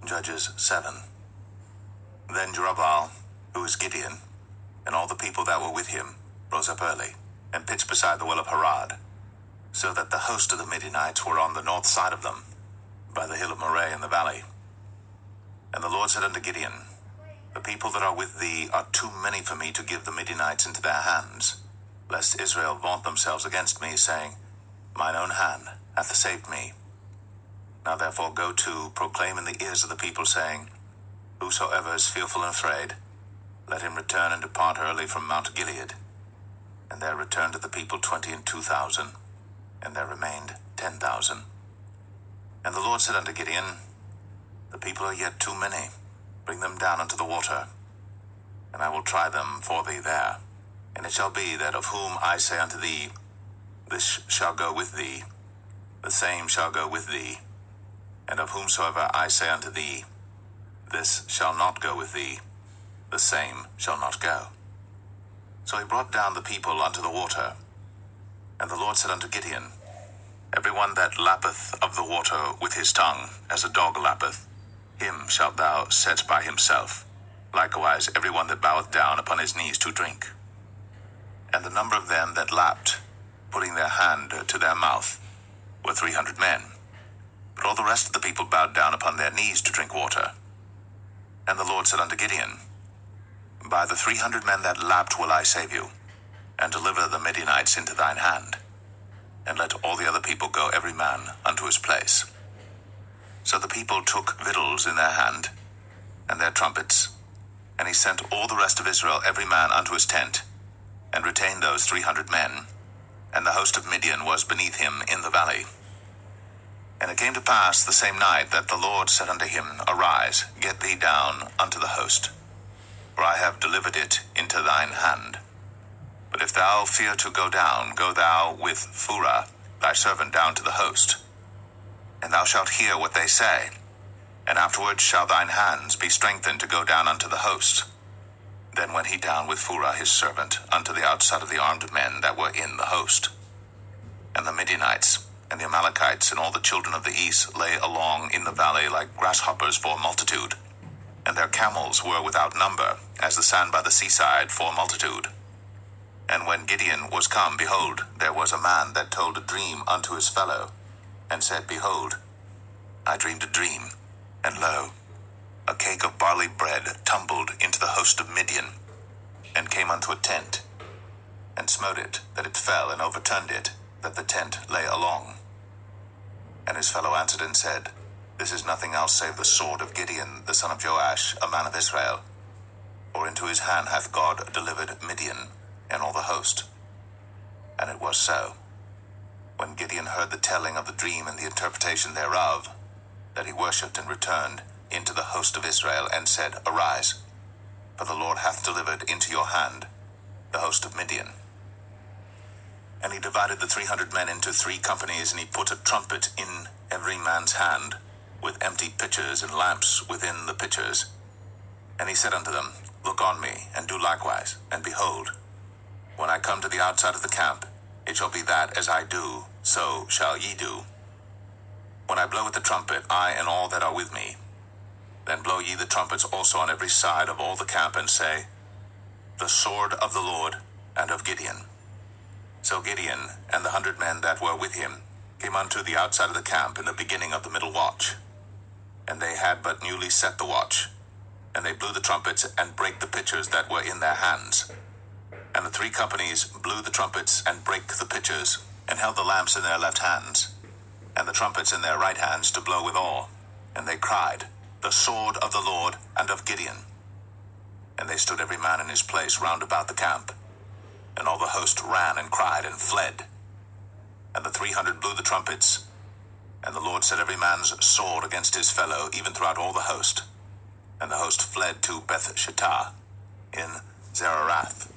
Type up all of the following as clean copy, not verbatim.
Judges 7. Then Jerubbaal, who is Gideon, and all the people that were with him, rose up early, and pitched beside the well of Harod, so that the host of the Midianites were on the north side of them, by the hill of Moreh in the valley. And the Lord said unto Gideon, The people that are with thee are too many for me to give the Midianites into their hands, lest Israel vaunt themselves against me, saying, Mine own hand hath saved me. Now therefore go to, proclaim in the ears of the people, saying, Whosoever is fearful and afraid, let him return and depart early from Mount Gilead. And there returned to the people 22,000, and there remained 10,000. And the Lord said unto Gideon, The people are yet too many. Bring them down unto the water, and I will try them for thee there. And it shall be that of whom I say unto thee, This shall go with thee, the same shall go with thee. And of whomsoever I say unto thee, This shall not go with thee, the same shall not go. So he brought down the people unto the water. And the Lord said unto Gideon, Every one that lappeth of the water with his tongue, as a dog lappeth, him shalt thou set by himself. Likewise every one that boweth down upon his knees to drink. And the number of them that lapped, putting their hand to their mouth, were 300 men. But all the rest of the people bowed down upon their knees to drink water. And the Lord said unto Gideon, By the 300 men that lapped will I save you, and deliver the Midianites into thine hand. And let all the other people go every man unto his place. So the people took victuals in their hand, and their trumpets, and he sent all the rest of Israel every man unto his tent, and retained those 300 men, and the host of Midian was beneath him in the valley. And it came to pass the same night that the Lord said unto him, Arise, get thee down unto the host, for I have delivered it into thine hand. But if thou fear to go down, go thou with Phurah thy servant down to the host, and thou shalt hear what they say, and afterward shall thine hands be strengthened to go down unto the host. Then went he down with Phurah his servant unto the outside of the armed men that were in the host. And the Midianites and the Amalekites and all the children of the east lay along in the valley like grasshoppers for multitude, and their camels were without number, as the sand by the seaside for multitude. And when Gideon was come, behold, there was a man that told a dream unto his fellow, and said, Behold, I dreamed a dream, and lo, a cake of barley bread tumbled into the host of Midian, and came unto a tent, and smote it, that it fell, and overturned it, that the tent lay along. And his fellow answered and said, This is nothing else save the sword of Gideon, the son of Joash, a man of Israel. For into his hand hath God delivered Midian, and all the host. And it was so, when Gideon heard the telling of the dream and the interpretation thereof, that he worshipped and returned into the host of Israel, and said, Arise, for the Lord hath delivered into your hand the host of Midian. And he divided the 300 men into 3 companies, and he put a trumpet in every man's hand, with empty pitchers and lamps within the pitchers. And he said unto them, Look on me, and do likewise, and behold, when I come to the outside of the camp, it shall be that as I do, so shall ye do. When I blow with the trumpet, I and all that are with me, then blow ye the trumpets also on every side of all the camp, and say, The sword of the Lord and of Gideon. So Gideon and the 100 men that were with him came unto the outside of the camp in the beginning of the middle watch. And they had but newly set the watch, and they blew the trumpets, and brake the pitchers that were in their hands. And the 3 companies blew the trumpets, and brake the pitchers, and held the lamps in their left hands, and the trumpets in their right hands to blow withal. And they cried, The sword of the Lord and of Gideon. And they stood every man in his place round about the camp. And all the host ran and cried and fled. And the 300 blew the trumpets. And the Lord set every man's sword against his fellow, even throughout all the host. And the host fled to Beth-shittah in Zererath,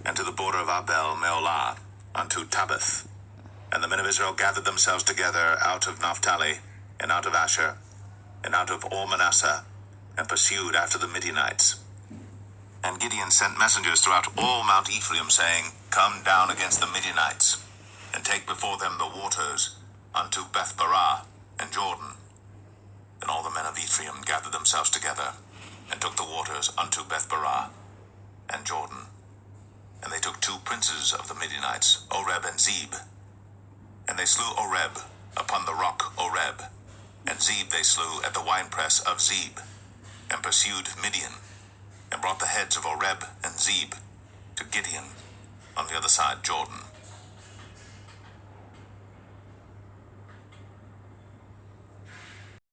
and to the border of Abel Meolah, unto Tabbath. And the men of Israel gathered themselves together out of Naphtali, and out of Asher, and out of all Manasseh, and pursued after the Midianites. And Gideon sent messengers throughout all Mount Ephraim, saying, Come down against the Midianites, and take before them the waters unto Beth-barah and Jordan. Then all the men of Ephraim Ephraim gathered themselves together, and took the waters unto Beth-barah and Jordan. And they took 2 princes of the Midianites, Oreb and Zeb. And they slew Oreb upon the rock Oreb, and Zeb they slew at the winepress of Zeb, and pursued Midian, and brought the heads of Oreb and Zeb to Gideon on the other side Jordan.